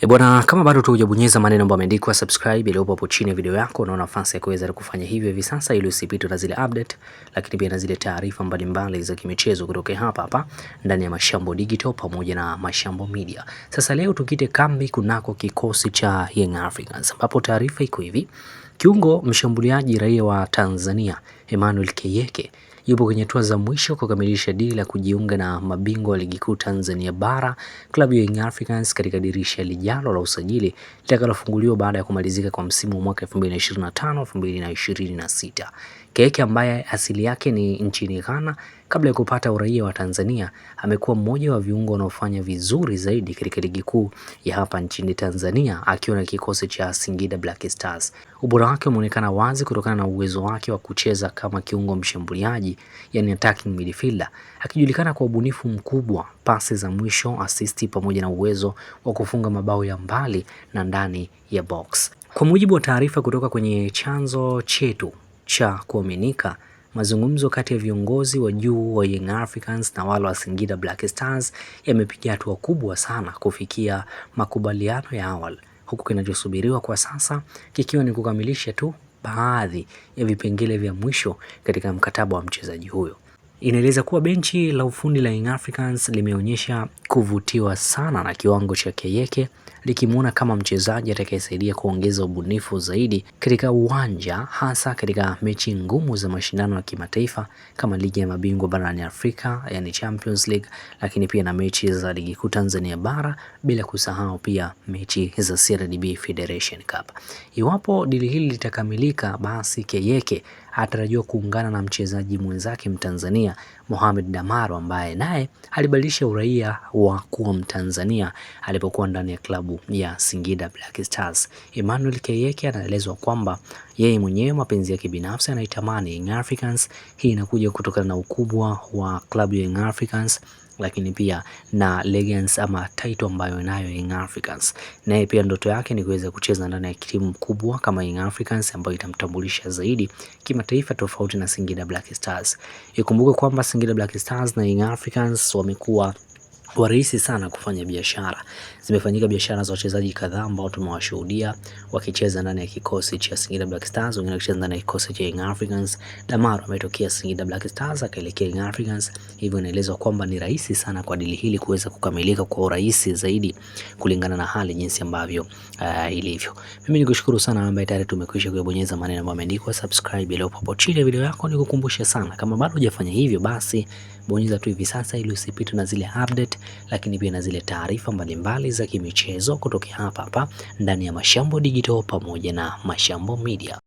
Bwana, kama bado hujabonyeza maneno ambayo yameandikwa subscribe ile hapo chini ya video yako, una nafasi ya kuweza kufanya hivyo hivi sasa ili usipitwe na zile update, lakini pia na zile taarifa mbalimbali za kimichezo kutoka hapa ndani ya Mashambo Digital pamoja na Mashambo Media. Sasa leo tukite kambi kunako kikosi cha Young Africans, ambapo taarifa iko hivi: kiungo mshambuliaji raia wa Tanzania Emmanuel Keyeke yupo kwenye hatua za mwisho kukamilisha dili la kujiunga na mabingwa wa ligi kuu Tanzania bara klabu ya Young Africans katika dirisha lijalo la usajili litakalofunguliwa baada ya kumalizika kwa msimu wa mwaka 2025-2026. Keyeke ambaye asili yake ni nchini Ghana kabla ya kupata uraia wa Tanzania amekuwa mmoja wa viungo wanaofanya vizuri zaidi katika ligi kuu ya hapa nchini Tanzania akiwa na kikosi cha Singida Black Stars. Ubora wake umeonekana wazi kutokana na uwezo wake wa kucheza kama kiungo mshambuliaji, yani attacking midfielder, akijulikana kwa ubunifu mkubwa, pasi za mwisho, assist pamoja na uwezo wa kufunga mabao ya mbali na ndani ya box. Kwa mujibu wa taarifa kutoka kwenye chanzo chetu cha kuaminika, mazungumzo kati ya viongozi wa juu wa Young Africans na wale wa Singida Black Stars yamepiga hatua kubwa sana kufikia makubaliano ya awali, huku kinachosubiriwa kwa sasa kikiwa ni kukamilisha tu baadhi ya vipengele vya mwisho katika mkataba wa mchezaji huyo. Inaeleza kuwa benchi la ufundi la Young Africans limeonyesha kuvutiwa sana na kiwango cha Keyeke, likimuona kama mchezaji atakayesaidia kuongeza ubunifu zaidi katika uwanja, hasa katika mechi ngumu za mashindano ya kimataifa kama ligi ya mabingwa barani Afrika, yani Champions League, lakini pia na mechi za ligi kuu Tanzania bara, bila kusahau pia mechi za CRDB Federation Cup. Iwapo dili hili litakamilika, basi Keyeke atarajiwa kuungana na mchezaji mwenzake Mtanzania Mohamed Damaro ambaye naye alibadilisha uraia wa kuwa Mtanzania alipokuwa ndani ya klabu ya Singida Black Stars. Emmanuel Keyeke anaelezwa kwamba yeye mwenyewe mapenzi yake binafsi anaitamani Young Africans. Hii inakuja kutokana na ukubwa wa klabu ya Young Africans, lakini pia na legends ama title ambayo inayo Young Africans. Naye pia ndoto yake ni kuweza kucheza ndani ya timu kubwa kama Young Africans ambayo itamtambulisha zaidi kimataifa tofauti na Singida Black Stars. Ikumbuke kwamba Singida Black Stars na Young Africans wamekuwa warahisi sana kufanya biashara. Zimefanyika biashara za wachezaji kadhaa ambao tumewashuhudia wakicheza ndani ya kikosi cha Singida Black Stars, wengine wakicheza ndani ya kikosi cha Young Africans. Damaro ametokea Singida Black Stars akaelekea Young Africans, hivyo inaelezwa kwamba ni rahisi sana kwa dili hili kuweza kukamilika kwa urahisi zaidi kulingana na hali jinsi ambavyo ilivyo. Mimi nikushukuru sana ambaye tayari tumekwisha kubonyeza maneno ambayo yameandikwa subscribe ile hapo chini ya video yako. Nikukumbusha sana, kama bado hujafanya hivyo, basi bonyeza tu hivi sasa ili usipitwe na zile update, lakini pia na zile taarifa mbalimbali za kimichezo kutoka hapa ndani ya Mashambo Digital pamoja na Mashambo Media.